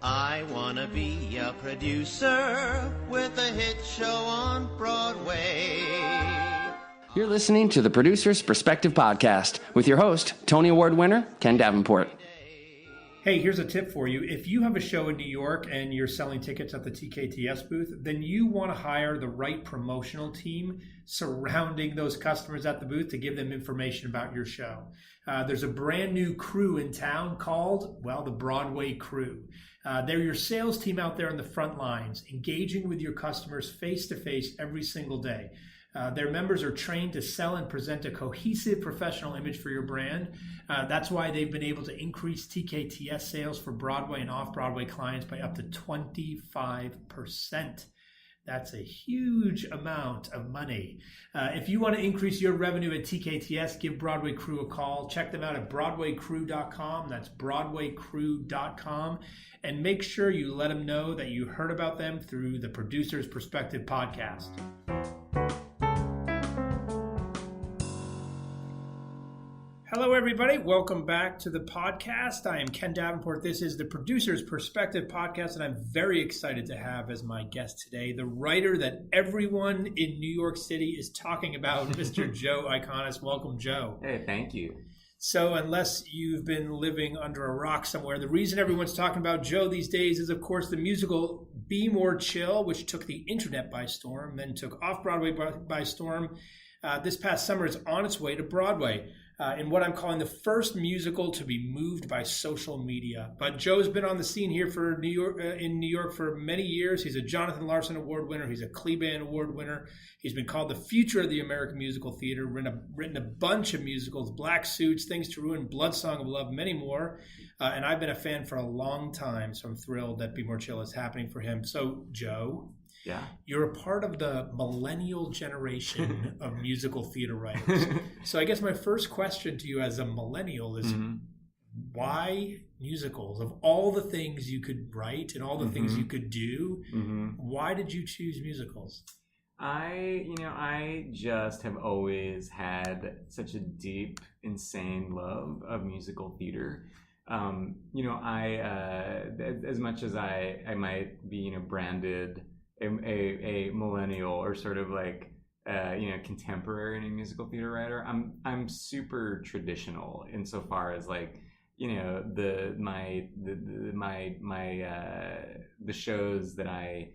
I wanna be a producer with a hit show on Broadway. You're listening to the Producer's Perspective Podcast with your host, Tony Award winner, Ken Davenport. Hey, here's a tip for you. If you have a show in New York and you're selling tickets at the TKTS booth, then you want to hire the right promotional team surrounding those customers at the booth to give them information about your show. There's a brand new crew in town called, well, the Broadway Crew. They're your sales team out there on the front lines, engaging with your customers face-to-face every single day. Their members are trained to sell and present a cohesive professional image for your brand. That's why they've been able to increase TKTS sales for Broadway and off-Broadway clients by up to 25%. That's a huge amount of money. If you want to increase your revenue at TKTS, give Broadway Crew a call. Check them out at BroadwayCrew.com. That's BroadwayCrew.com. And make sure you let them know that you heard about them through the Producer's Perspective podcast. Hello, everybody. Welcome back to the podcast. I am Ken Davenport. This is the Producer's Perspective podcast, and I'm very excited to have as my guest today the writer that everyone in New York City is talking about, Mr. Joe Iconis. Welcome, Joe. Hey, thank you. So unless you've been living under a rock somewhere, the reason everyone's talking about Joe these days is, of course, the musical Be More Chill, which took the internet by storm, then took off-Broadway by storm. This past summer, it's on its way to Broadway. In what I'm calling the first musical to be moved by social media. But Joe's been on the scene here for in New York for many years. He's a Jonathan Larson Award winner. He's a Kleban Award winner. He's been called the future of the American musical theater, written a bunch of musicals, Black Suits, Things to Ruin, Blood Song of Love, many more. And I've been a fan for a long time, so I'm thrilled that Be More Chill is happening for him. So, Joe, yeah, you're a part of the millennial generation of musical theater writers. So I guess my first question to you as a millennial is, why musicals? Of all the things you could write and all the things you could do, why did you choose musicals? I just have always had such a deep, insane love of musical theater. As much as I might be, branded a millennial or sort of like contemporary musical theater writer, I'm super traditional insofar as like the shows that I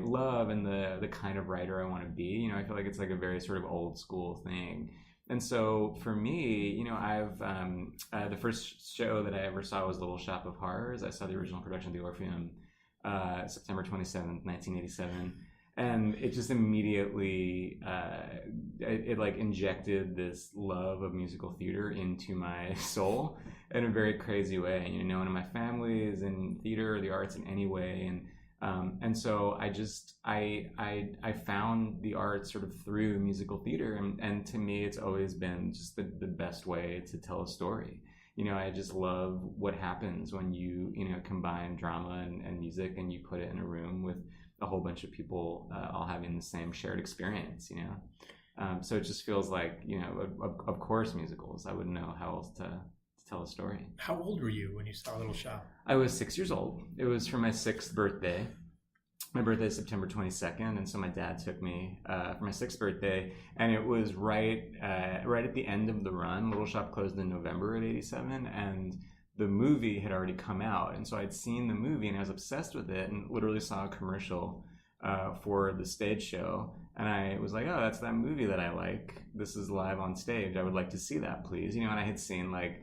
love and the kind of writer I want to be. I feel like it's like a very sort of old school thing. And so for me, I've the first show that I ever saw was Little Shop of Horrors. I saw the original production of the Orpheum September 27th, 1987. And it just immediately, it like injected this love of musical theater into my soul in a very crazy way. One of my family is in theater or the arts in any way. And so I found the arts sort of through musical theater. And to me, it's always been just the best way to tell a story. I just love what happens when you combine drama and music and you put it in a room with a whole bunch of people all having the same shared experience, So it just feels like, of course, musicals. I wouldn't know how else to tell a story. How old were you when you saw Little Shop? I was 6 years old. It was for my 6th birthday. My birthday is September 22nd, and so my dad took me for my 6th birthday, and it was right at the end of the run. Little Shop closed in November of '87, and the movie had already come out, and so I'd seen the movie, and I was obsessed with it, and literally saw a commercial for the stage show, and I was like, oh, that's that movie that I like. This is live on stage. I would like to see that, please. And I had seen like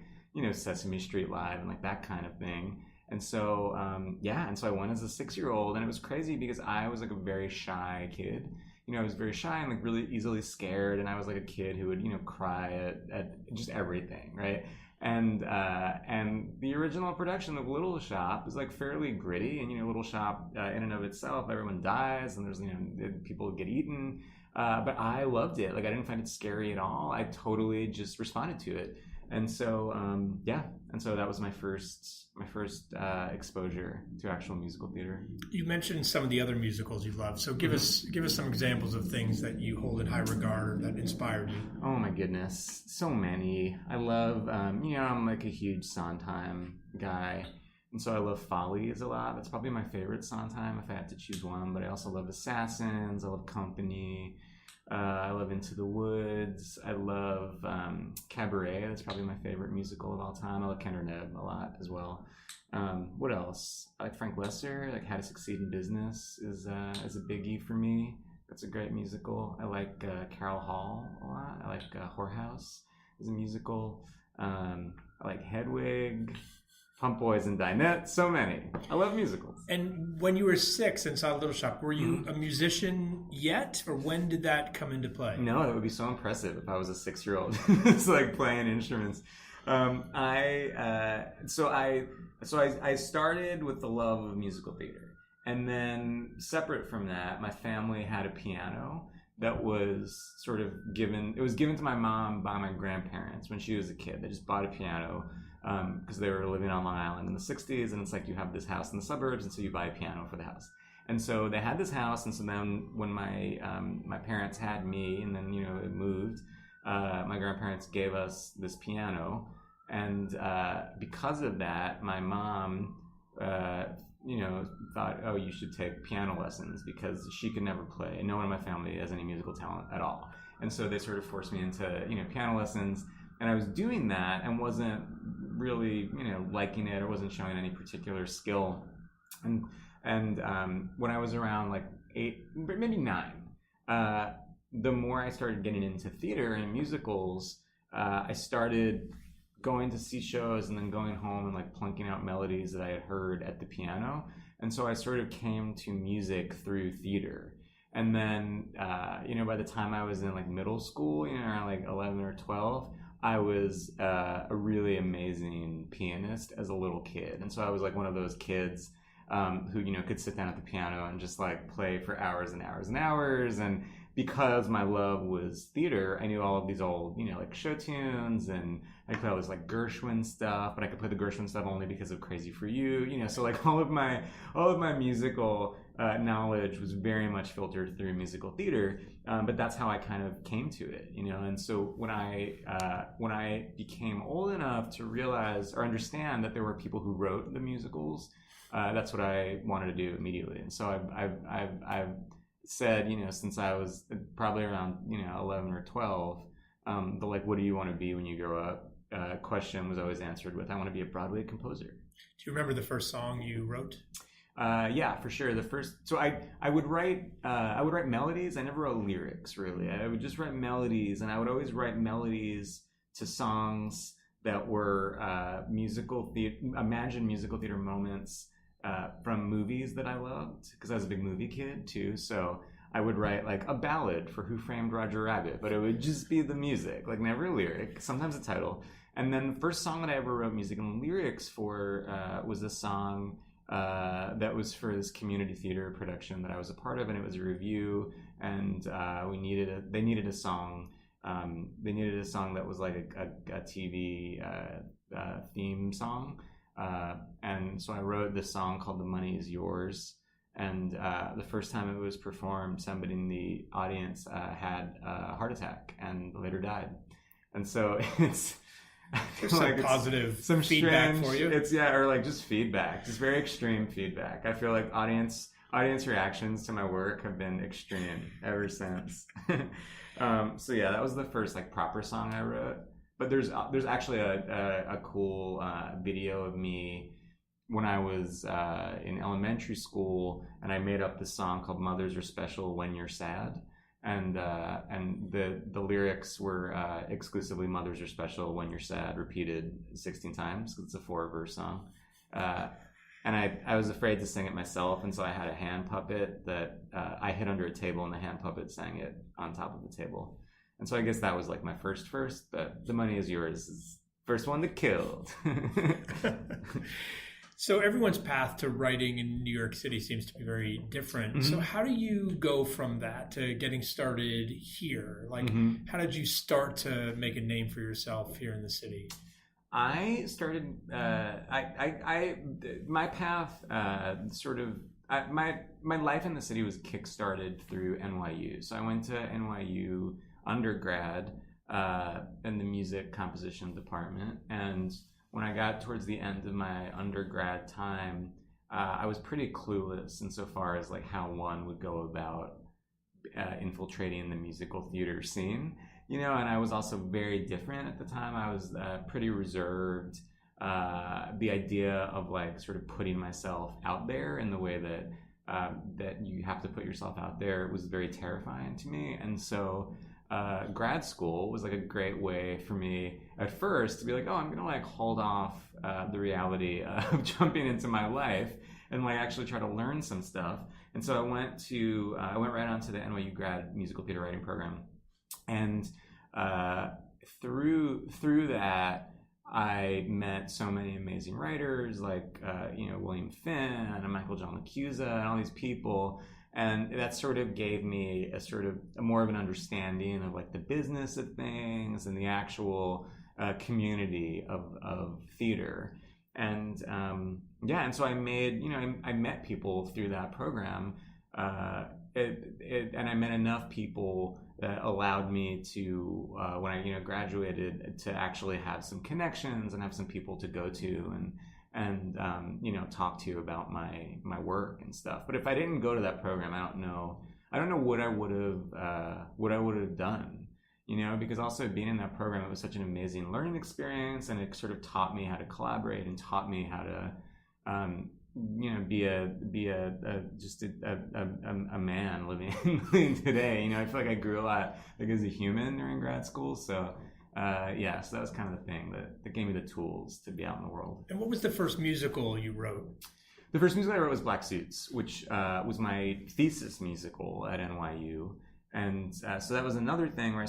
Sesame Street Live and like that kind of thing. And so, and so I went as a 6-year-old, and it was crazy because I was like a very shy kid. I was very shy and like really easily scared, and I was like a kid who would, cry at just everything, right? And the original production of Little Shop is like fairly gritty, and Little Shop in and of itself, everyone dies, and there's people get eaten, but I loved it. Like I didn't find it scary at all. I totally just responded to it. And so, and so that was my first exposure to actual musical theater. You mentioned some of the other musicals you love. So give us some examples of things that you hold in high regard or that inspired you. Oh my goodness, so many. I love, I'm like a huge Sondheim guy. And so I love Follies a lot. That's probably my favorite Sondheim if I had to choose one. But I also love Assassins. I love Company. I love Into the Woods. I love Cabaret. That's probably my favorite musical of all time. I love Kenner-Neb a lot as well. What else? I like Frank Lesser. Like How to Succeed in Business is a biggie for me. That's a great musical. I like Carol Hall a lot. I like Whorehouse is a musical. I like Hedwig, Pump Boys and Dinette. So many. I love musicals. And when you were 6 and saw Little Shop, were you a musician yet, or when did that come into play? No, that would be so impressive if I was a 6-year-old. It's like playing instruments. I started with the love of musical theater, and then separate from that, my family had a piano that was sort of given. It was given to my mom by my grandparents when she was a kid. They just bought a piano because they were living on Long Island in the 60s, and it's like you have this house in the suburbs, and so you buy a piano for the house. And so they had this house, and so then when my parents had me, and then it moved, my grandparents gave us this piano, and because of that, my mom, thought, oh, you should take piano lessons because she could never play, and no one in my family has any musical talent at all. And so they sort of forced me into piano lessons. And I was doing that and wasn't really, liking it or wasn't showing any particular skill. And when I was around like 8, maybe 9, the more I started getting into theater and musicals, I started going to see shows and then going home and like plunking out melodies that I had heard at the piano. And so I sort of came to music through theater. And then, by the time I was in like middle school, around like 11 or 12, I was a really amazing pianist as a little kid. And so I was like one of those kids who, could sit down at the piano and just like play for hours and hours and hours. And because my love was theater, I knew all of these old, like show tunes, and I could play all this like Gershwin stuff, but I could play the Gershwin stuff only because of Crazy for You, so like all of my musical knowledge was very much filtered through musical theater, but that's how I kind of came to it, and so when I became old enough to realize or understand that there were people who wrote the musicals, that's what I wanted to do immediately. And so I've said, since I was probably around 11 or 12, the like, what do you want to be when you grow up question was always answered with, I want to be a Broadway composer. Do you remember the first song you wrote? Yeah, for sure. So I would write melodies. I never wrote lyrics, really. I would just write melodies, and I would always write melodies to songs that were imagined musical theater moments from movies that I loved, because I was a big movie kid too. So I would write like a ballad for Who Framed Roger Rabbit, but it would just be the music, like never a lyric, sometimes a title. And then the first song that I ever wrote music and lyrics for was a song that was for this community theater production that I was a part of, and it was a review, and they needed a song. They needed a song that was like a TV theme song, and so I wrote this song called "The Money Is Yours." And the first time it was performed, somebody in the audience had a heart attack and later died. And so it's some positive some feedback for you. Or like just feedback, just very extreme feedback. I feel like audience reactions to my work have been extreme ever since. So yeah, that was the first like proper song I wrote. But there's actually a cool video of me when I was in elementary school, and I made up this song called "Mothers Are Special When You're Sad," and the lyrics were exclusively "Mothers are special when you're sad," repeated 16 times because it's a 4-verse song. And I was afraid to sing it myself, and so I had a hand puppet that I hid under a table, and the hand puppet sang it on top of the table. And so I guess that was like my first, but "The Money Is Yours" is the first one that killed. So everyone's path to writing in New York City seems to be very different. Mm-hmm. So how do you go from that to getting started here? Like, how did you start to make a name for yourself here in the city? I started, my path my life in the city was kickstarted through NYU. So I went to NYU undergrad in the music composition department, and when I got towards the end of my undergrad time, I was pretty clueless insofar as like how one would go about infiltrating the musical theater scene, and I was also very different at the time. I was pretty reserved. The idea of like sort of putting myself out there in the way that you have to put yourself out there was very terrifying to me. And so grad school was like a great way for me at first to be like, oh, I'm gonna like hold off the reality of jumping into my life and like actually try to learn some stuff. And so I went right on to the NYU grad musical theater writing program, and through that I met so many amazing writers like William Finn and Michael John LaChiusa and all these people. And that sort of gave me a more of an understanding of like the business of things and the actual community of theater. And and so I made, I met people through that program, and I met enough people that allowed me to, when I graduated, to actually have some connections and have some people to go to and talk to about my work and stuff. But if I didn't go to that program, I don't know what I would have done, because also being in that program, it was such an amazing learning experience, and it sort of taught me how to collaborate and taught me how to be a man living today. I feel like I grew a lot like as a human during grad school. So so that was kind of the thing that gave me the tools to be out in the world. And what was the first musical you wrote? The first musical I wrote was Black Suits, which was my thesis musical at NYU. And so that was another thing where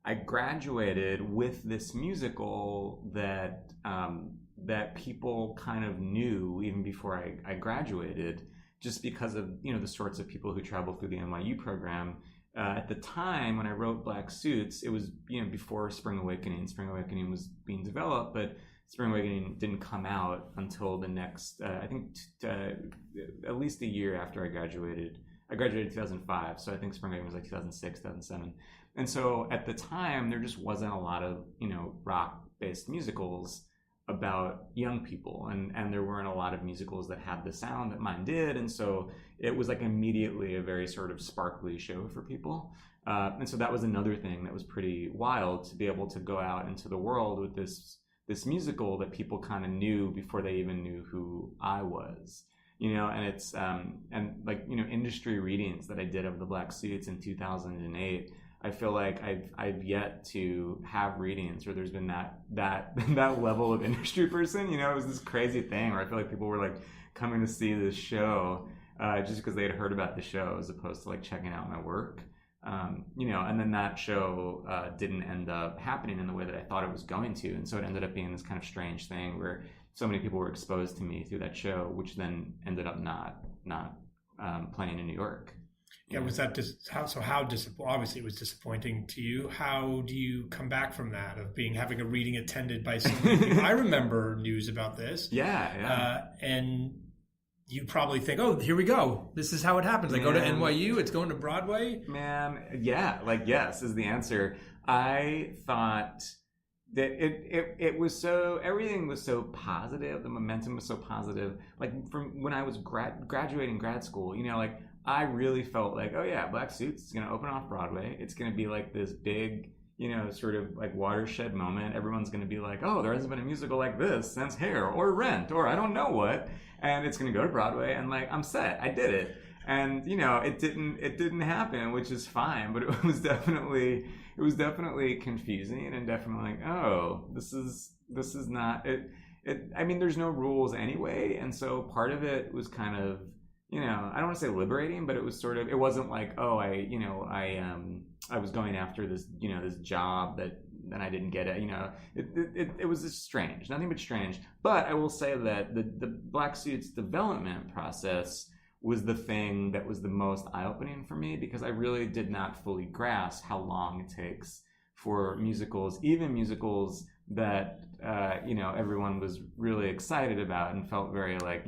I graduated with this musical that people kind of knew even before I graduated, just because of the sorts of people who travel through the NYU program. At the time when I wrote Black Suits, it was before Spring Awakening. Spring Awakening was being developed, but Spring Awakening didn't come out until the next, I think, at least a year after I graduated. I graduated in 2005, so I think Spring Awakening was like 2006, 2007. And so at the time, there just wasn't a lot of rock-based musicals about young people, and there weren't a lot of musicals that had the sound that mine did, and so it was like immediately a very sort of sparkly show for people, and so that was another thing that was pretty wild, to be able to go out into the world with this musical that people kind of knew before they even knew who I was, and it's industry readings that I did of the Black Suits in 2008. I feel like I've yet to have readings where there's been that level of industry person. It was this crazy thing where I feel like people were like coming to see this show just because they had heard about the show, as opposed to like checking out my work. And then that show didn't end up happening in the way that I thought it was going to, and so it ended up being this kind of strange thing where so many people were exposed to me through that show, which then ended up not playing in New York. Yeah, was that obviously it was disappointing to you. How do you come back from that, of having a reading attended by someone? I remember news about this. Yeah. And you probably think, oh, here we go. This is how it happens. I go to NYU, it's going to Broadway. Man, yeah, yes is the answer. I thought that it was everything was so positive. The momentum was so positive. Like from when I was graduating grad school, I really felt like, oh yeah, Black Suits is going to open off Broadway. It's going to be like this big, sort of like watershed moment. Everyone's going to be like, oh, there hasn't been a musical like this since Hair or Rent or I don't know what. And it's going to go to Broadway, and like, I'm set. I did it. And, it didn't happen, which is fine, but it was definitely confusing, and definitely like, oh, this is not it. I mean, there's no rules anyway. And so part of it was kind of, I don't want to say liberating, but it was sort of, it wasn't like, oh, I was going after this, this job that I didn't get it. It was just strange, nothing but strange. But I will say that the Black Suits development process was the thing that was the most eye-opening for me, because I really did not fully grasp how long it takes for musicals, even musicals that everyone was really excited about and felt very like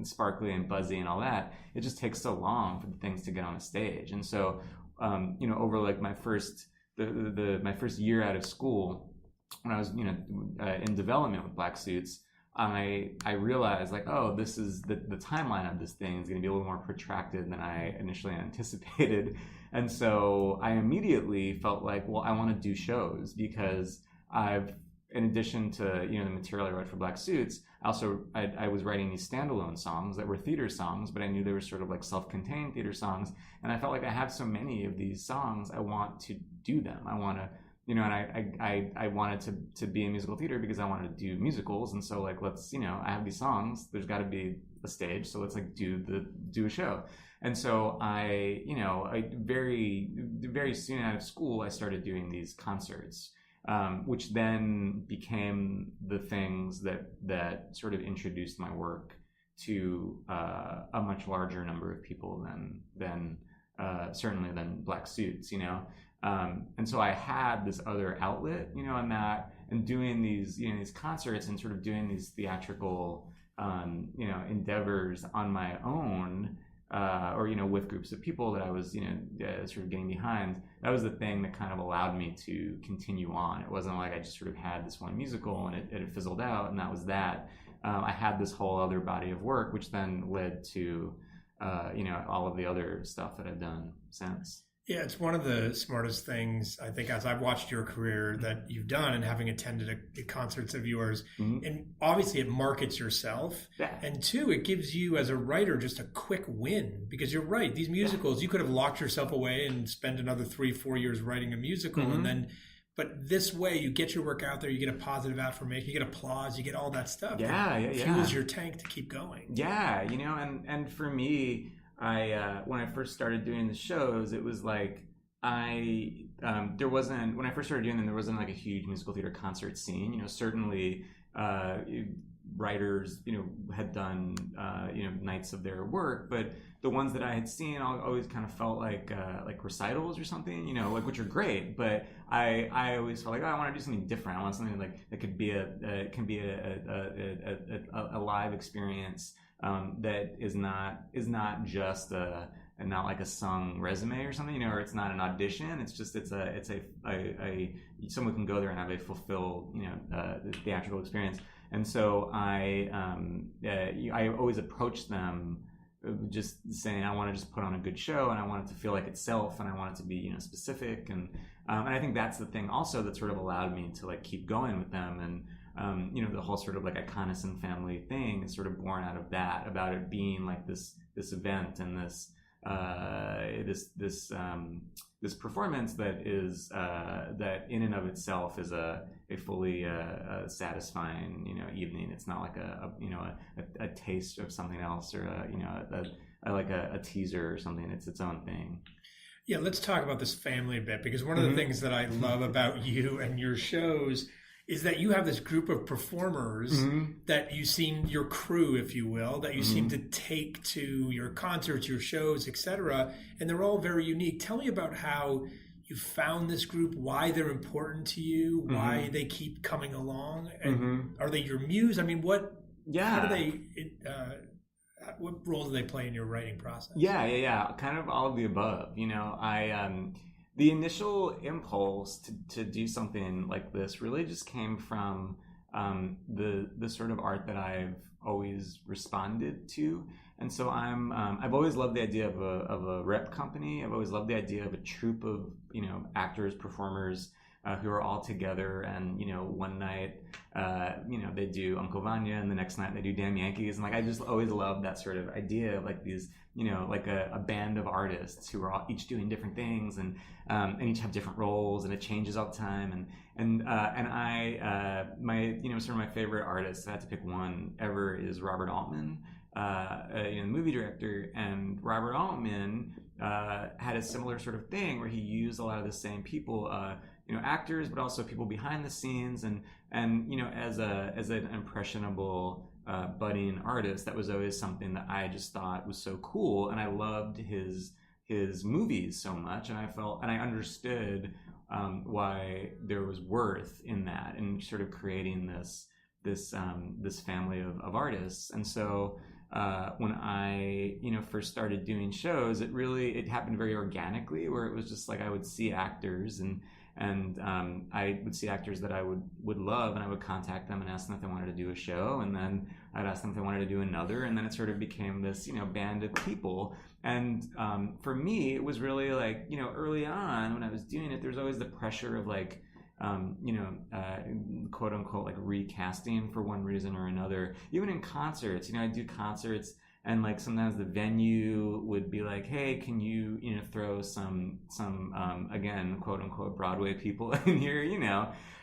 sparkly and buzzy and all that. It just takes so long for the things to get on a stage. And so over like my first year out of school, when I was, in development with Black Suits, I realized like, oh, this is the timeline of this thing is going to be a little more protracted than I initially anticipated. And so I immediately felt like, well, I want to do shows, because in addition to, the material I wrote for Black Suits, I was writing these standalone songs that were theater songs, but I knew they were sort of like self-contained theater songs. And I felt like I have so many of these songs, I want to do them. I want to, and I wanted to be in musical theater because I wanted to do musicals. And so like, let's, I have these songs, there's got to be a stage. So let's like do a show. And so I very, very soon out of school, I started doing these concerts, which then became the things that sort of introduced my work to a much larger number of people than certainly than Black Suits, and so I had this other outlet, and doing these, these concerts and sort of doing these theatrical, endeavors on my own, or, with groups of people that I was, sort of getting behind. That was the thing that kind of allowed me to continue on. It wasn't like I just sort of had this one musical and it fizzled out and that was that. I had this whole other body of work, which then led to, all of the other stuff that I've done since. Yeah, it's one of the smartest things, I think, as I've watched your career that you've done and having attended concerts of yours. Mm-hmm. And obviously it markets yourself. Yeah. And two, it gives you as a writer just a quick win, because you're right. These musicals, you could have locked yourself away and spend another 3-4 years writing a musical. Mm-hmm. But this way you get your work out there, you get a positive affirmation, you get applause, you get all that stuff. It fuels your tank to keep going. Yeah, and for me, when I first started doing the shows, it was like there wasn't, when I first started doing them, there wasn't like a huge musical theater concert scene. Certainly writers, had done, nights of their work, but the ones that I had seen, I always kind of felt like recitals or something, which are great, but I always felt like, oh, I want to do something different. I want something like that could be a live experience. That is not just and not like a sung resume or something, or it's not an audition. It's just it's a someone can go there and have a fulfilled theatrical experience. And so I always approach them just saying I want to just put on a good show and I want it to feel like itself and I want it to be specific and I think that's the thing also that sort of allowed me to like keep going with them. And the whole sort of like Iconis and family thing is sort of born out of that, about it being like this event and this performance that is that in and of itself is a fully satisfying evening. It's not like a taste of something else or a teaser or something. It's its own thing. Yeah, let's talk about this family a bit, because one of the things that I love about you and your shows is that you have this group of performers that you seem, your crew, if you will, that you seem to take to your concerts, your shows, etc. And they're all very unique. Tell me about how you found this group, why they're important to you, why they keep coming along, and are they your muse? I mean, how do they, what role do they play in your writing process? Yeah. Kind of all of the above. The initial impulse to do something like this really just came from the sort of art that I've always responded to, and so I've always loved the idea of a rep company. I've always loved the idea of a troupe of actors, performers who are all together, and one night they do Uncle Vanya, and the next night they do Damn Yankees, and like I just always loved that sort of idea of like these like a band of artists who are all each doing different things and each have different roles, and it changes all the time. And I my sort of my favorite artist, I had to pick one ever, is Robert Altman, the movie director. And Robert Altman had a similar sort of thing where he used a lot of the same people, actors, but also people behind the scenes, and as an impressionable budding artist, that was always something that I just thought was so cool, and I loved his movies so much, and I understood why there was worth in that, and sort of creating this family of artists. And so when I first started doing shows, it happened very organically, where it was just like I would see actors and And I would see actors that I would love, and I would contact them and ask them if they wanted to do a show, and then I'd ask them if they wanted to do another, and then it sort of became this, band of people. And for me, it was really like, early on when I was doing it, there's always the pressure of like, quote unquote, like recasting for one reason or another. Even in concerts, I do concerts, and like sometimes the venue would be like, hey, can you, throw some again, quote unquote, Broadway people in here,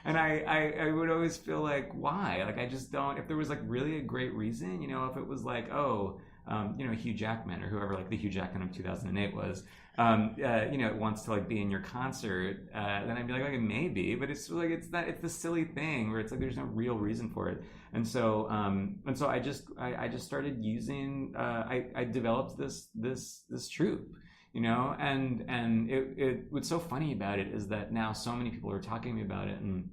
and I would always feel like, why? Like, I just don't, if there was like really a great reason, if it was like, Hugh Jackman or whoever, like the Hugh Jackman of 2008 was, wants to like be in your concert, then I'd be like, okay, maybe, but it's like, it's the silly thing where it's like, there's no real reason for it. And so I just started using, I developed this troupe, and what's so funny about it is that now so many people are talking to me about it, and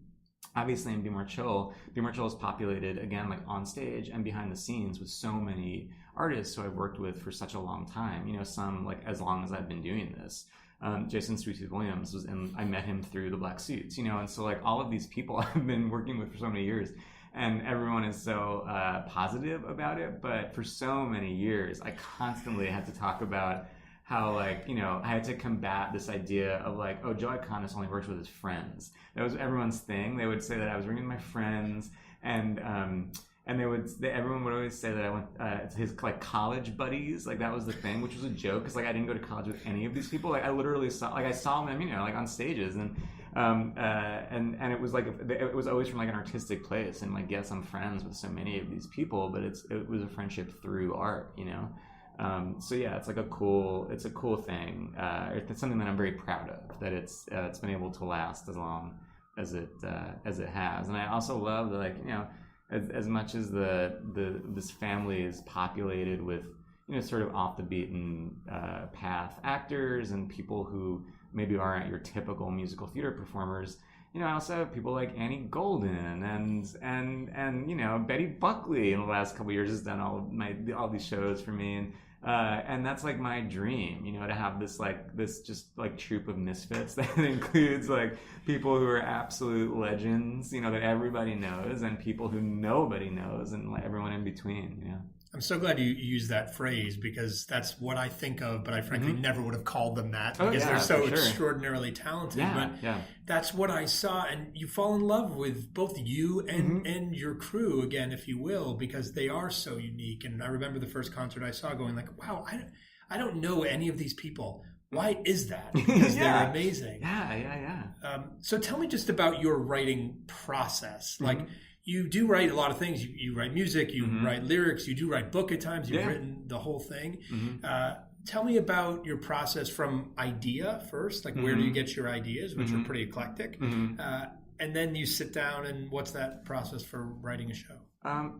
obviously in Be More Chill is populated again, like on stage and behind the scenes with so many artists who I've worked with for such a long time, some like as long as I've been doing this. Jason Sweet Tooth Williams I met him through the Black Suits, and so like all of these people I've been working with for so many years, and everyone is so positive about it. But for so many years, I constantly had to talk about how, like, I had to combat this idea of like, oh, Joe Iconis only works with his friends. That was everyone's thing. They would say that I was bringing my friends, and everyone would always say that I went to his like college buddies. Like that was the thing, which was a joke because like I didn't go to college with any of these people. Like I literally saw them, like on stages, and it was like it was always from like an artistic place, and like yes, I'm friends with so many of these people, but it was a friendship through art, So yeah, it's like a cool thing. It's something that I'm very proud of, that it's been able to last as long as it has. And I also love that, like, as much as this family is populated with, sort of off the beaten path actors and people who maybe aren't your typical musical theater performers. I also have people like Annie Golden and Betty Buckley in the last couple of years has done all these shows for me, and that's like my dream, to have this just like troupe of misfits that includes like people who are absolute legends, that everybody knows, and people who nobody knows, and like everyone in between. I'm so glad you used that phrase, because that's what I think of, but I frankly never would have called them that, because they're so extraordinarily talented. But that's what I saw, and you fall in love with both you and your crew, again, if you will, because they are so unique. And I remember the first concert I saw going like, wow, I don't know any of these people. Why is that? Because they're amazing. So tell me just about your writing process. Like, you do write a lot of things. You write music, you write lyrics, you do write book at times. You've written the whole thing. Tell me about your process from idea first. Like, where do you get your ideas, which are pretty eclectic? And then you sit down, and what's that process for writing a show?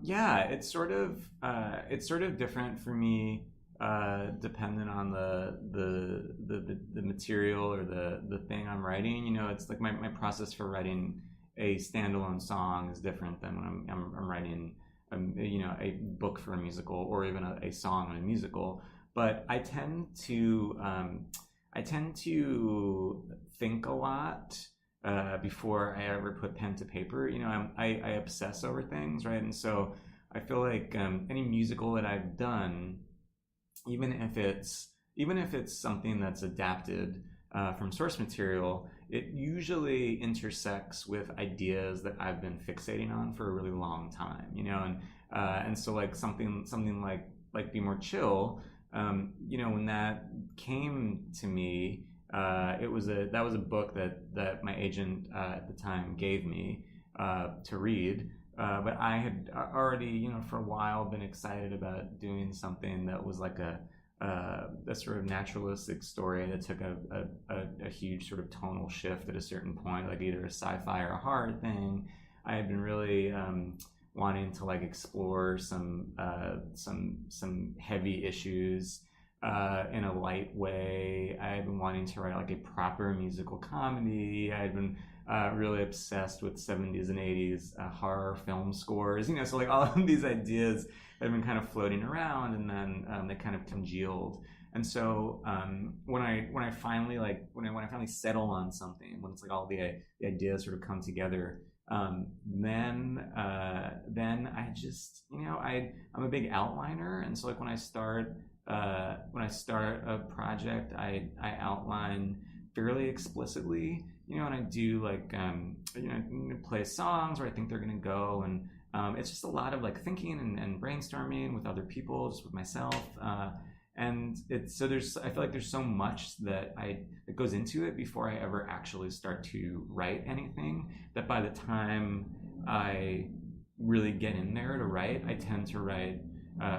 It's sort of different for me, dependent on the material or the thing I'm writing. It's like my process for writing a standalone song is different than when I'm writing, a book for a musical, or even a song in a musical. But I tend to think a lot before I ever put pen to paper. I obsess over things, right? And so I feel like any musical that I've done, even if it's something that's adapted from source material, it usually intersects with ideas that I've been fixating on for a really long time, and so like something like Be More Chill, when that came to me, that was a book that my agent at the time gave me to read, but I had already, for a while been excited about doing something that was like a sort of naturalistic story that took a huge sort of tonal shift at a certain point, like either a sci-fi or a horror thing. I had been really wanting to like explore some heavy issues in a light way. I had been wanting to write like a proper musical comedy. I had been really obsessed with 70s and 80s horror film scores. So like all of these ideas have been kind of floating around, and then they kind of congealed. And so when I finally settle on something, when it's like all the ideas sort of come together, then I just I'm a big outliner, and so like when I start a project, I outline fairly explicitly, and I do like play songs where I think they're gonna go, and it's just a lot of like thinking and brainstorming with other people, just with myself. And I feel like there's so much that goes into it before I ever actually start to write anything, that by the time I really get in there to write, I tend to write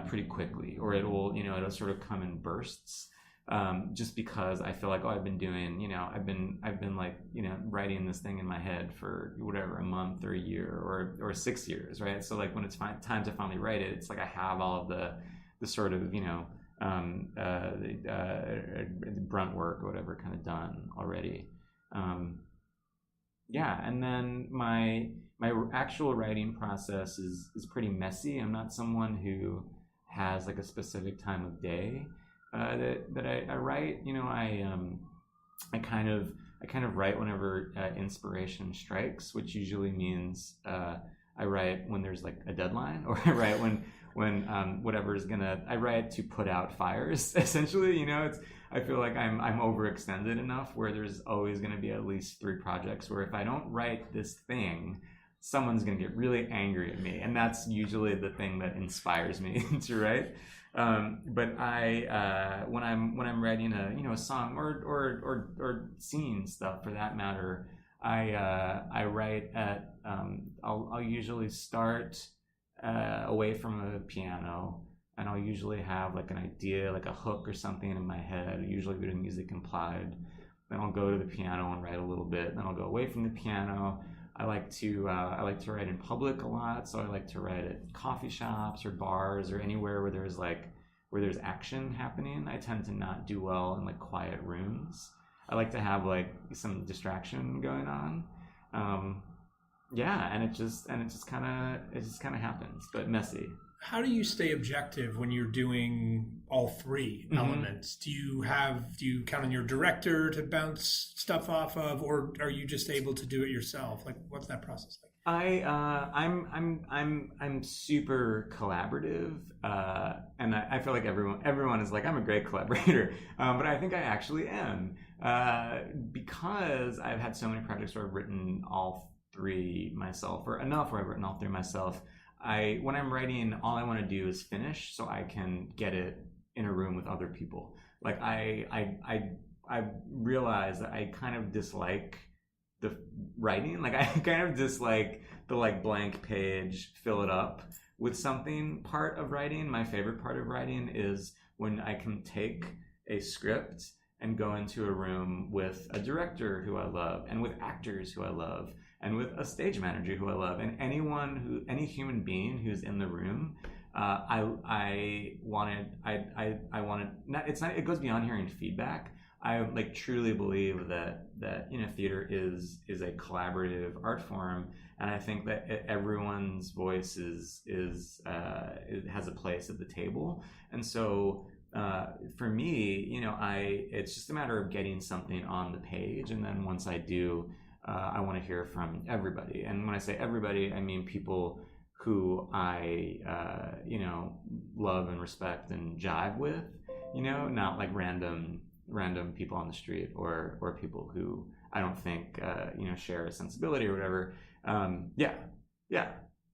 pretty quickly, or it'll sort of come in bursts, just because I feel like, I've been like, writing this thing in my head for whatever, a month or a year or 6 years, right? So like when it's time to finally write it, it's like I have all of the sort of the brunt work or whatever kind of done already. And then my actual writing process is pretty messy. I'm not someone who has like a specific time of day that I write. I kind of write whenever inspiration strikes, which usually means I write when there's like a deadline, or I write when I write to put out fires, essentially. I feel like I'm overextended enough where there's always going to be at least 3 projects where if I don't write this thing, someone's going to get really angry at me, and that's usually the thing that inspires me to write. But when I'm writing a song or scene stuff for that matter, I write at I'll usually start away from a piano, and I'll usually have like an idea, like a hook or something in my head, usually with music implied. Then I'll go to the piano and write a little bit. Then I'll go away from the piano. I like to write in public a lot, so I like to write at coffee shops or bars or anywhere where there's action happening. I tend to not do well in like quiet rooms. I like to have like some distraction going on. And it just kind of happens, but messy. How do you stay objective when you're doing all 3 elements? Do you count on your director to bounce stuff off of, or are you just able to do it yourself? Like, what's that process like? I'm super collaborative, and I feel like everyone is like, I'm a great collaborator, but I think I actually am, because I've had so many projects where I've written all 3 myself, or enough where I've written all 3 myself. When I'm writing, all I want to do is finish so I can get it in a room with other people. Like I realize that I kind of dislike the writing. Like I kind of dislike the like blank page, fill it up with something part of writing. My favorite part of writing is when I can take a script and go into a room with a director who I love, and with actors who I love, and with a stage manager who I love, and any human being who's in the room. It goes beyond hearing feedback. I like truly believe that theater is a collaborative art form, and I think that everyone's voice it has a place at the table. And so for me, it's just a matter of getting something on the page, and then once I do, I want to hear from everybody. And when I say everybody, I mean people who I love and respect and jive with, not like random people on the street, or people who I don't think share a sensibility or whatever.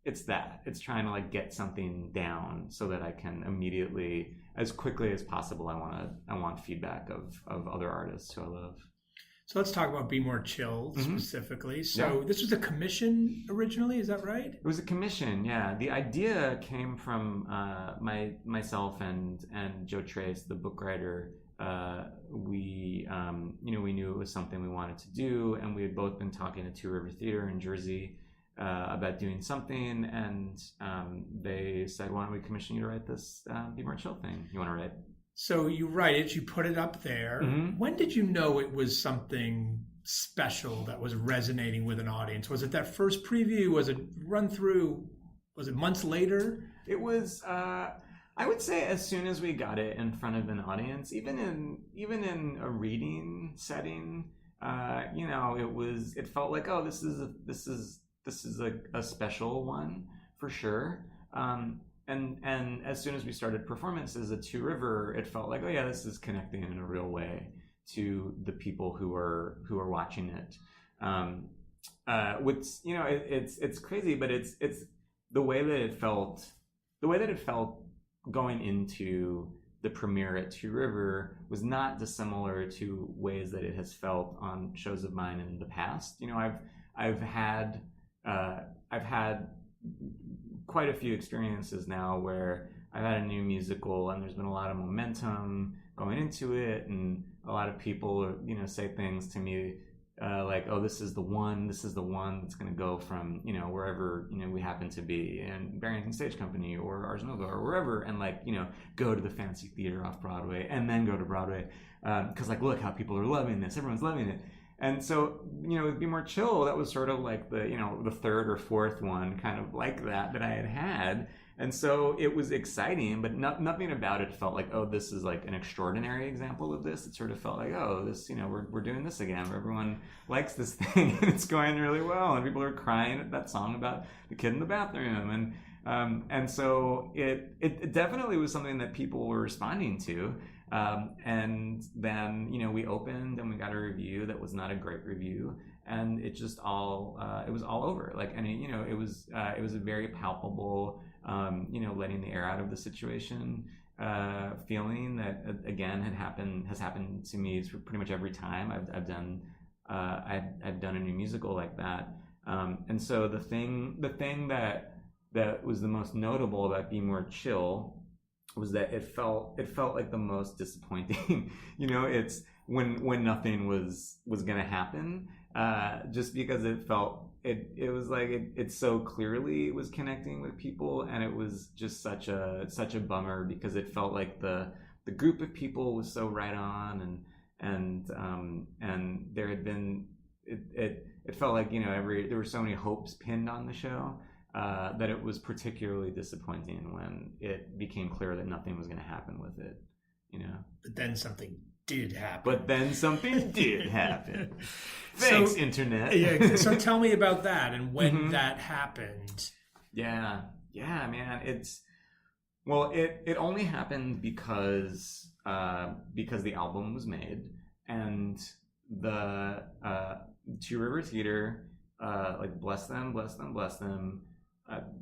It's that. It's trying to like get something down so that I can immediately, as quickly as possible, I want feedback of other artists who I love. So let's talk about Be More Chill specifically. So this was a commission originally, is that right? It was a commission, yeah. The idea came from myself and Joe Trace, the book writer. We knew it was something we wanted to do, and we had both been talking to Two River Theater in Jersey about doing something, and they said, why don't we commission you to write this Be More Chill thing you want to write? So you write it, you put it up there. When did you know it was something special that was resonating with an audience? Was it that first preview? Was it run through? Was it months later? It was. I would say as soon as we got it in front of an audience, even in a reading setting, it felt like, oh, this is a special one for sure. And as soon as we started performances at Two River, it felt like, oh yeah, this is connecting in a real way to the people who are watching it. It's crazy, but it's the way that it felt. The way that it felt going into the premiere at Two River was not dissimilar to ways that it has felt on shows of mine in the past. I've had quite a few experiences now where I've had a new musical and there's been a lot of momentum going into it, and a lot of people say things to me like, oh, this is the one that's going to go from wherever we happen to be in Barrington Stage Company or Ars Nova or wherever, and go to the fancy theater off Broadway and then go to Broadway because look how people are loving this, everyone's loving it. And so with Be More Chill, that was sort of like the third or fourth one kind of like that I had. And so it was exciting, but nothing about it felt like, oh, this is like an extraordinary example of this. It sort of felt like, oh, this, we're doing this again. Everyone likes this thing and it's going really well. And people are crying at that song about the kid in the bathroom. And so it definitely was something that people were responding to. And then, we opened and we got a review that was not a great review. And it just all, it was all over. It was a very palpable, letting the air out of the situation, feeling that again has happened to me pretty much every time I've done a new musical like that. And so the thing that was the most notable about Be More Chill was that it felt like the most disappointing. It's when nothing was going to happen, just because it felt. It was like it so clearly was connecting with people, and it was just such a bummer because it felt like the group of people was so right on, and there had been it felt like there were so many hopes pinned on the show that it was particularly disappointing when it became clear that nothing was going to happen with it. But then something did happen. Thanks, Internet. Yeah. So tell me about that and when that happened. Yeah, man. It only happened because the album was made, and the Two River Theater, bless them,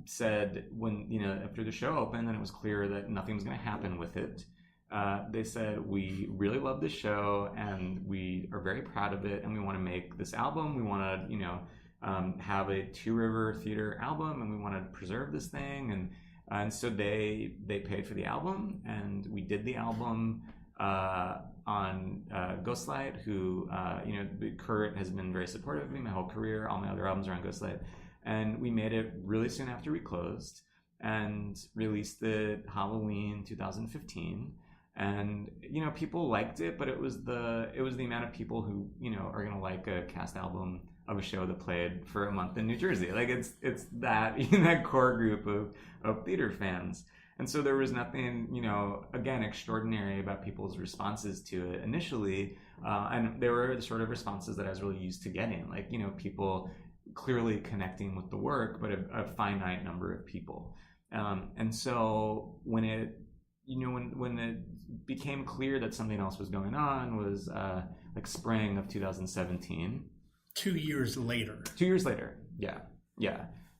said when after the show opened and it was clear that nothing was going to happen with it. They said, we really love this show and we are very proud of it, and we want to make this album. We want to, have a Two River Theater album, and we want to preserve this thing. And so they paid for the album, and we did the album on Ghostlight, who Kurt has been very supportive of me my whole career. All my other albums are on Ghostlight, and we made it really soon after we closed and released it Halloween 2015. And people liked it, but it was the amount of people who are gonna like a cast album of a show that played for a month in New Jersey. It's that that core group of theater fans. And so there was nothing again extraordinary about people's responses to it initially, and there were the sort of responses that I was really used to getting, people clearly connecting with the work, but a finite number of people. And so when it became clear that something else was going on was spring of 2017. 2 years later. 2 years later, yeah.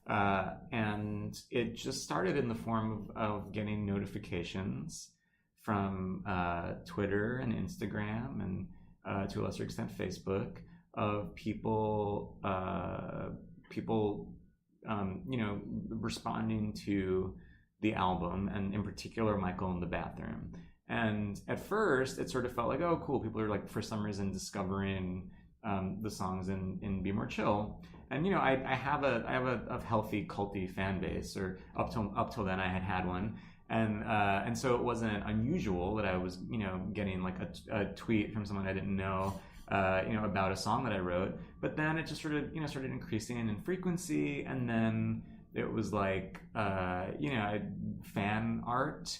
And it just started in the form of getting notifications from Twitter and Instagram and to a lesser extent Facebook of people responding to the album, and in particular Michael in the Bathroom. And at first it sort of felt like, oh cool, people are for some reason discovering the songs in Be More Chill. And I have a healthy culty fan base, or up till then I had one, and so it wasn't unusual that I was getting a tweet from someone I didn't know about a song that I wrote. But then it just sort of, started increasing in frequency, and then it was like, fan art,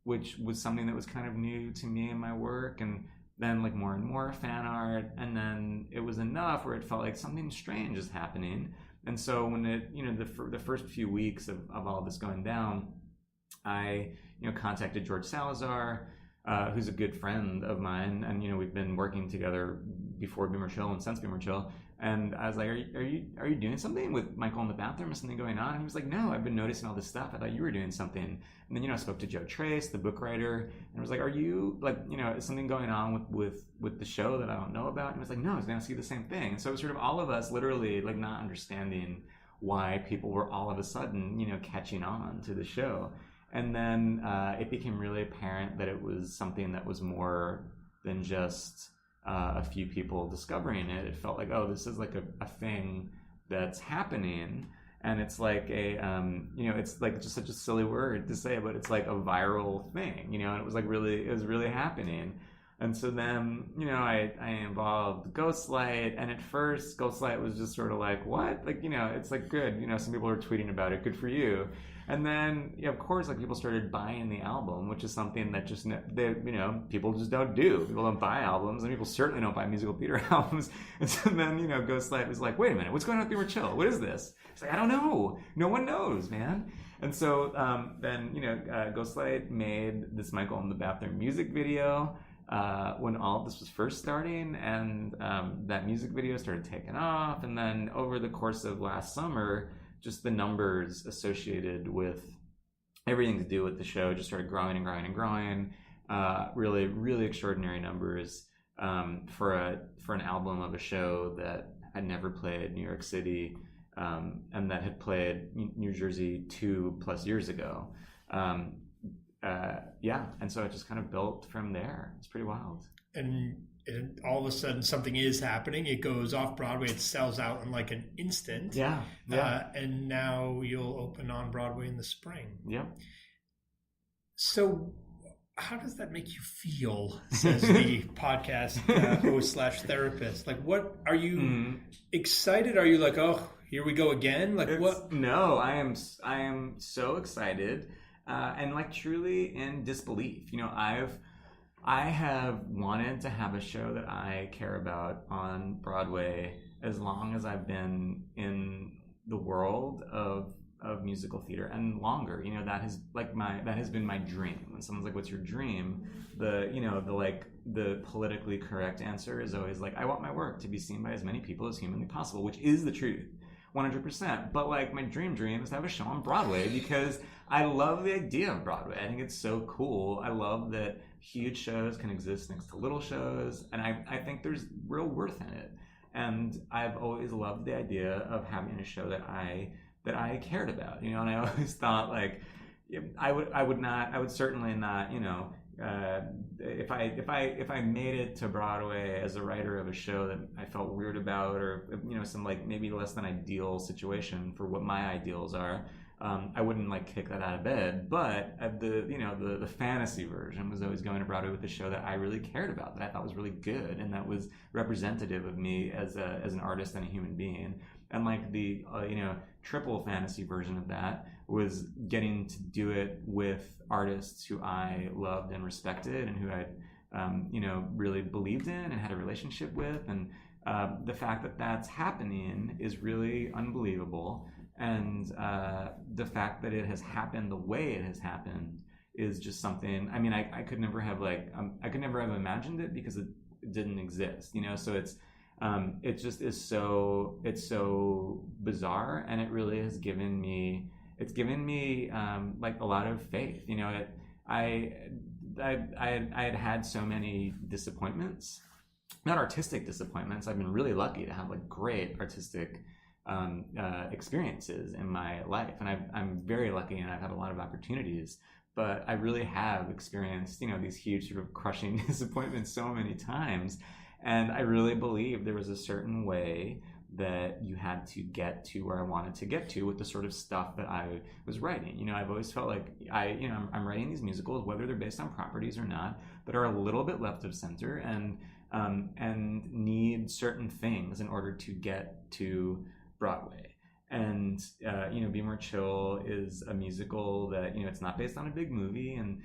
which was something that was kind of new to me in my work, and then like more and more fan art, and then it was enough where it felt like something strange is happening. And so when it, the first few weeks of all this going down, I, contacted George Salazar, who's a good friend of mine, and we've been working together before Be More Chill and since Be More Chill. And I was like, are you doing something with Michael in the bathroom? Is something going on? And he was like, no, I've been noticing all this stuff. I thought you were doing something. And then I spoke to Joe Trace, the book writer, and I was like, are you is something going on with the show that I don't know about? And he was like, no, I was going to ask you the same thing. And so it was sort of all of us literally like not understanding why people were all of a sudden catching on to the show. And then it became really apparent that it was something that was more than just a few people discovering it. It felt like, oh, this is like a thing that's happening, and it's like a it's like just such a silly word to say, but it's like a viral thing, and it was really happening. And so then I involved Ghostlight, and at first Ghostlight was just sort of like, what, like it's like good, some people are tweeting about it, good for you. And then, of course, like people started buying the album, which is something that just people just don't do. People don't buy albums, and people certainly don't buy musical theater albums. And so then, Ghostlight was like, wait a minute, what's going on with Be More Chill? What is this? It's like, I don't know. No one knows, man. And so then, Ghostlight made this Michael in the Bathroom music video when all of this was first starting, and that music video started taking off. And then over the course of last summer, just the numbers associated with everything to do with the show just started growing and growing and growing. Really, really extraordinary numbers for an album of a show that had never played New York City, and that had played New Jersey 2+ years ago. And so it just kind of built from there. It's pretty wild. And all of a sudden something is happening. It goes off Broadway. It sells out in like an instant. Yeah. And now you'll open on Broadway in the spring. Yeah. So how does that make you feel, says the podcast host / therapist? Like, what are you excited? Are you like, oh, here we go again? Like, what? No, I am so excited, and like truly in disbelief. I have wanted to have a show that I care about on Broadway as long as I've been in the world of musical theater, and longer. That has been my dream. When someone's like, "What's your dream?" The politically correct answer is always like, "I want my work to be seen by as many people as humanly possible," which is the truth, 100%. But like my dream is to have a show on Broadway, because I love the idea of Broadway. I think it's so cool. I love that huge shows can exist next to little shows, and I think there's real worth in it. And I've always loved the idea of having a show that I cared about, and I always thought like I would certainly not, if I made it to Broadway as a writer of a show that I felt weird about, or some like maybe less than ideal situation for what my ideals are, I wouldn't like kick that out of bed. But the fantasy version was always going to Broadway with a show that I really cared about, that I thought was really good, and that was representative of me as an artist and a human being. And like the triple fantasy version of that was getting to do it with artists who I loved and respected, and who I really believed in and had a relationship with. And the fact that that's happening is really unbelievable. And the fact that it has happened the way it has happened is just something. I mean, I could never have I could never have imagined it, because it didn't exist, So it just is so bizarre, and it really has given me like a lot of faith. I had so many disappointments, not artistic disappointments. I've been really lucky to have like great artistic experiences in my life, and I'm very lucky, and I've had a lot of opportunities, but I really have experienced these huge sort of crushing disappointments so many times. And I really believe there was a certain way that you had to get to where I wanted to get to with the sort of stuff that I was writing. You know, I've always felt like I'm writing these musicals, whether they're based on properties or not, that are a little bit left of center and need certain things in order to get to Broadway. And Be More Chill is a musical that, it's not based on a big movie, and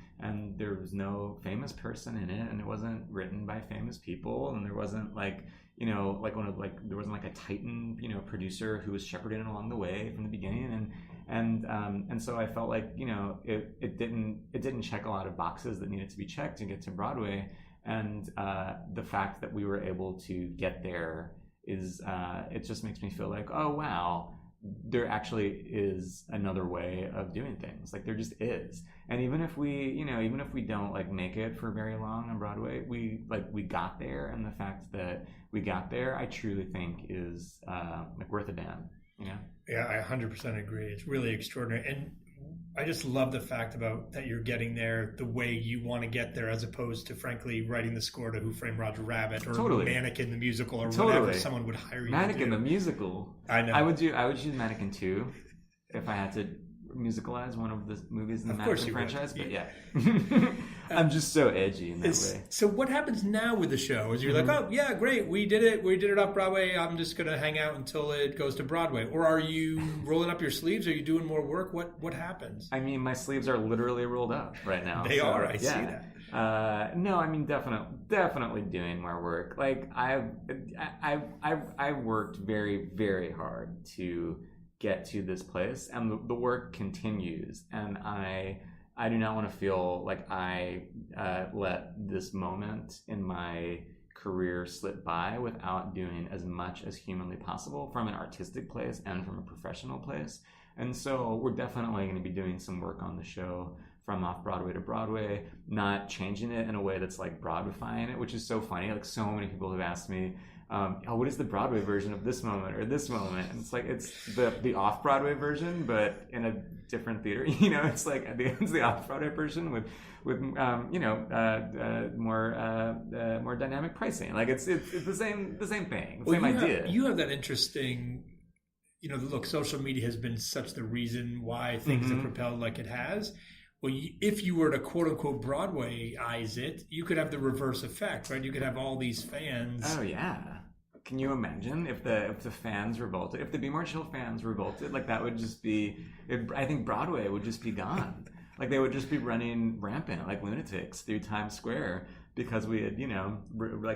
there was no famous person in it, and it wasn't written by famous people, and there wasn't there wasn't like a titan, producer who was shepherding it along the way from the beginning, and so I felt like, it didn't check a lot of boxes that needed to be checked to get to Broadway, and the fact that we were able to get there is it just makes me feel like, oh wow, there actually is another way of doing things. Like there just is. And even if we don't like make it for very long on Broadway, we got there, and the fact that we got there, I truly think is worth a damn, Yeah, I 100% agree. It's really extraordinary. And I just love the fact about that you're getting there the way you want to get there, as opposed to, frankly, writing the score to Who Framed Roger Rabbit or Mannequin the Musical or whatever someone would hire you Mannequin to do. The Musical. I know. I would choose Mannequin 2 if I had to musicalize one of the movies in the Mannequin franchise. But yeah, I'm just so edgy in that way. So what happens now with the show? Is you're like, oh yeah, great, we did it off Broadway. I'm just gonna hang out until it goes to Broadway, or are you rolling up your sleeves? Are you doing more work? What happens? I mean, my sleeves are literally rolled up right now. They are. I see that. No, I mean definitely doing more work. Like I've worked very, very hard to get to this place, and the work continues, and I do not want to feel like I let this moment in my career slip by without doing as much as humanly possible from an artistic place and from a professional place. And so we're definitely going to be doing some work on the show from off-Broadway to Broadway, not changing it in a way that's like Broadwayifying it, which is so funny. Like so many people have asked me, what is the Broadway version of this moment or this moment? And it's like, it's the off-Broadway version, but in a different theater. It's like it's the off-Broadway version with more dynamic pricing. Like it's the same thing, the same idea. You have that interesting. Look, social media has been such the reason why things have propelled like it has. Well, if you were to quote unquote Broadwayize it, you could have the reverse effect, right? You could have all these fans. Oh yeah. Can you imagine if the fans revolted? If the Be More Chill fans revolted, like that would just be. I think Broadway would just be gone. Like they would just be running rampant like lunatics through Times Square because we had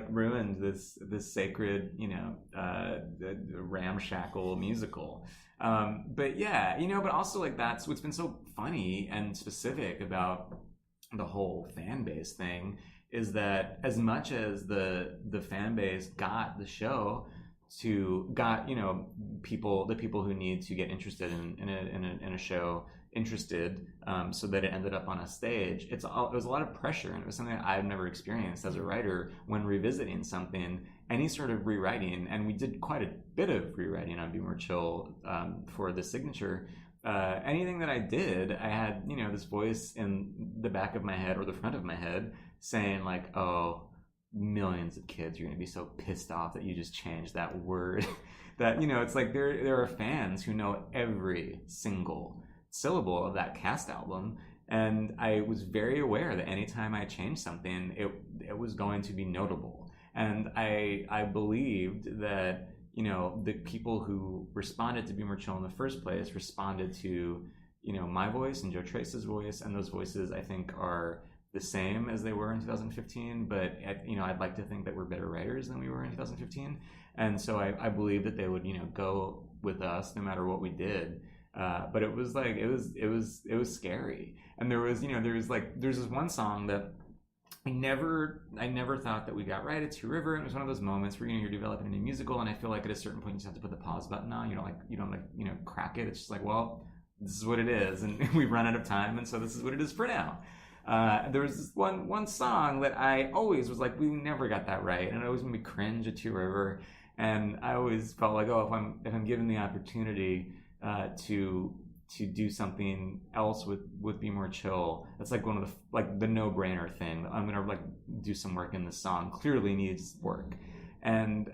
ruined this sacred ramshackle musical. But yeah, but also like that's what's been so funny and specific about the whole fan base thing is that as much as the fan base got the show the people who need to get interested in a show interested so that it ended up on a stage, it was a lot of pressure, and it was something that I've never experienced as a writer when revisiting something, any sort of rewriting, and we did quite a bit of rewriting on Be More Chill for the signature. Anything that I did, I had this voice in the back of my head or the front of my head saying like, oh, millions of kids are going to be so pissed off that you just changed that word. That it's like there are fans who know every single syllable of that Cast album, and I was very aware that anytime I changed something, it was going to be notable, and I believed that the people who responded to Be More Chill in the first place responded to my voice and Joe Trace's voice, and those voices I think are the same as they were in 2015, but I'd like to think that we're better writers than we were in 2015, and so I believe that they would go with us no matter what we did. But it was like it was scary, and there's this one song that I never thought that we got right. It's Two River, and it was one of those moments where you're developing a new musical, and I feel like at a certain point you just have to put the pause button on. You don't crack it. It's just like, well, this is what it is, and we've run out of time, and so this is what it is for now. There was this one song that I always was like, we never got that right, and it always made me cringe at Two River, and I always felt like, oh, if I'm given the opportunity to do something else with Be More Chill, that's like one of the no-brainer thing. I'm gonna do some work in this song. Clearly needs work, And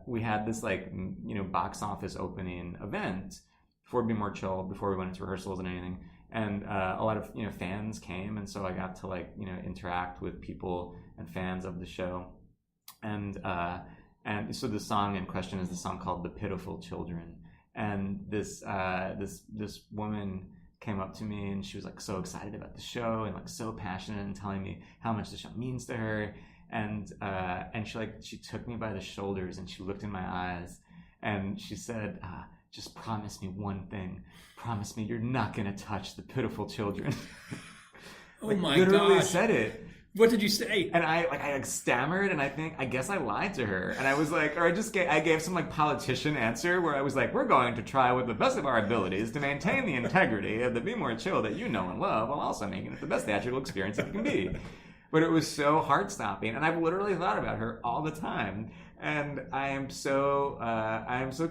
we had this box office opening event before Be More Chill, before we went into rehearsals and anything. And a lot of fans came, and so I got to interact with people and fans of the show. And so the song in question is the song called "The Pitiful Children." And this woman came up to me, and she was so excited about the show and so passionate and telling me how much the show means to her. And she took me by the shoulders and she looked in my eyes and she said, "Just promise me one thing. Promise me you're not going to touch the pitiful children." Oh my literally gosh. said it. What did you say? And I stammered, and I guess I lied to her. And I was I gave some politician answer where I was we're going to try with the best of our abilities to maintain the integrity of the Be More Chill that you know and love, while also making it the best theatrical experience it can be. But it was so heart-stopping, and I've literally thought about her all the time. And I am so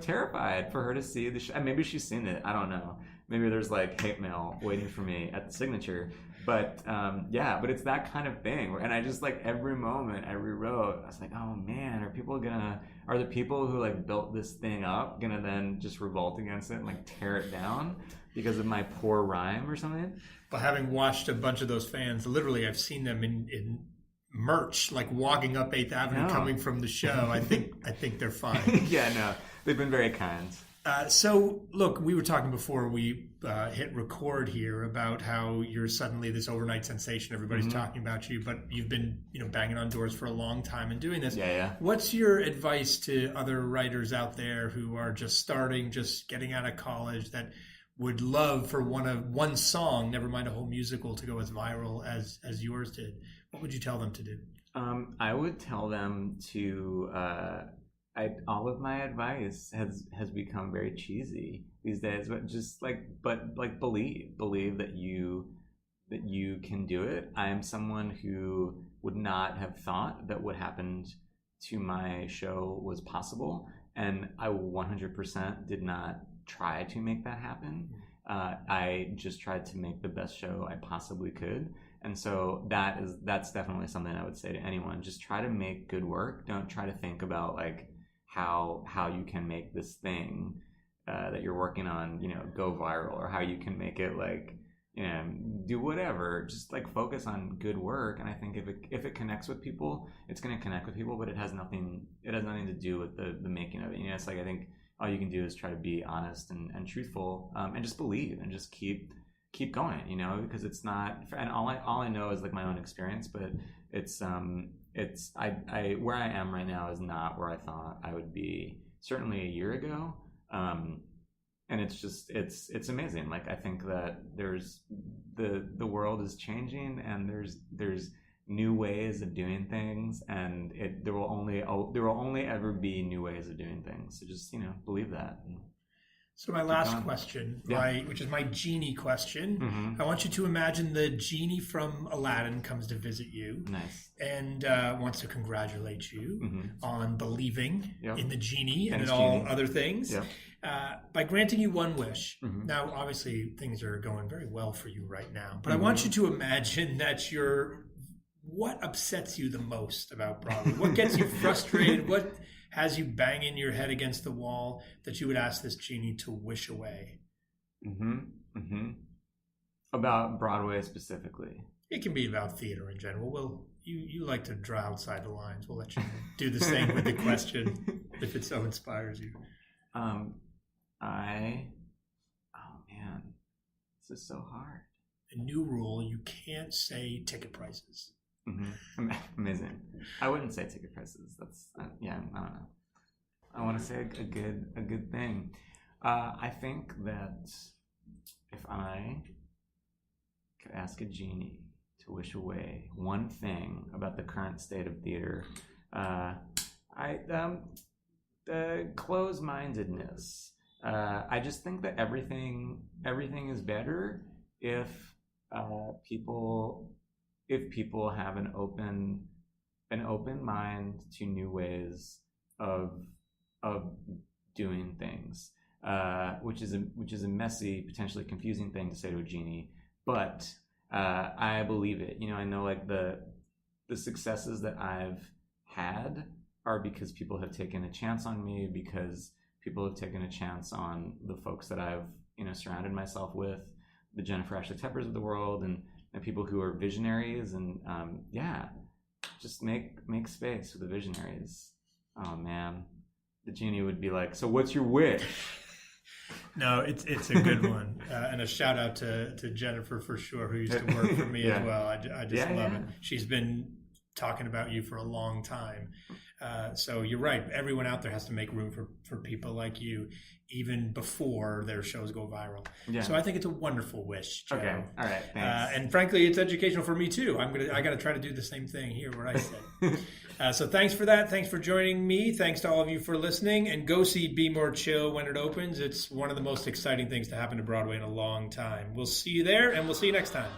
terrified for her to see the show. And maybe she's seen it. I don't know. Maybe there's hate mail waiting for me at the signature. But but it's that kind of thing. And I just every moment I rewrote, I was oh man, are the people who built this thing up gonna then just revolt against it and tear it down because of my poor rhyme or something? But having watched a bunch of those fans, literally I've seen them in merch, walking up 8th Avenue coming from the show. I think they're fine. Yeah, no, they've been very kind. So look, we were talking before we hit record here about how you're suddenly this overnight sensation. Everybody's talking about you, but you've been banging on doors for a long time and doing this. Yeah. What's your advice to other writers out there who are just starting, just getting out of college, that would love for one song, never mind a whole musical, to go as viral as yours did? What would you tell them to do? I would tell them to. All of my advice has become very cheesy these days, but just believe that you can do it. I am someone who would not have thought that what happened to my show was possible, and I 100% did not try to make that happen. I just tried to make the best show I possibly could. And so that's definitely something I would say to anyone. Just try to make good work. Don't try to think about how you can make this thing that you're working on, go viral, or how you can make it do whatever. Just focus on good work. And I think if it connects with people, it's going to connect with people, but it has nothing to do with the making of it. It's I think all you can do is try to be honest and truthful, and just believe and just keep going, because it's not, and all I know is my own experience, but it's I where I am right now is not where I thought I would be certainly a year ago. And it's amazing. I think that there's the world is changing, and there's new ways of doing things, and there will only ever be new ways of doing things. So just believe that. So my last question, which is my genie question. Mm-hmm. I want you to imagine the genie from Aladdin comes to visit you. Nice. And wants to congratulate you on believing Yep. in the genie and in Thanks, all genie. other things. Yep. By granting you one wish. Mhm. Now, obviously, things are going very well for you right now. But Mhm. I want you to imagine that what upsets you the most about Broadway? What gets you frustrated? What has you banging your head against the wall that you would ask this genie to wish away? About Broadway specifically. It can be about theater in general. You like to draw outside the lines. We'll let you do the same with the question if it so inspires you. Oh man, this is so hard. A new rule: you can't say ticket prices. Amazing. I wouldn't say ticket prices. That's I don't know. I want to say a good thing. I think that if I could ask a genie to wish away one thing about the current state of theater, close-mindedness. I just think that everything is better if people have an open mind to new ways of doing things, which is a messy, potentially confusing thing to say to a genie, but I believe it. I know the successes that I've had are because people have taken a chance on me, because people have taken a chance on the folks that I've, surrounded myself with, the Jennifer Ashley Teppers of the world, and people who are visionaries, and just make space for the visionaries. Oh man, the genie would be like, so what's your wish? No, it's a good one, and a shout out to Jennifer for sure, who used to work for me as well. I just love it. She's been talking about you for a long time, so you're right. Everyone out there has to make room for people like you, even before their shows go viral. Yeah. So I think it's a wonderful wish, Joe. Okay, all right, thanks. And frankly, it's educational for me too. I got to try to do the same thing here where I sit. So thanks for that. Thanks for joining me. Thanks to all of you for listening. And go see Be More Chill when it opens. It's one of the most exciting things to happen to Broadway in a long time. We'll see you there, and we'll see you next time.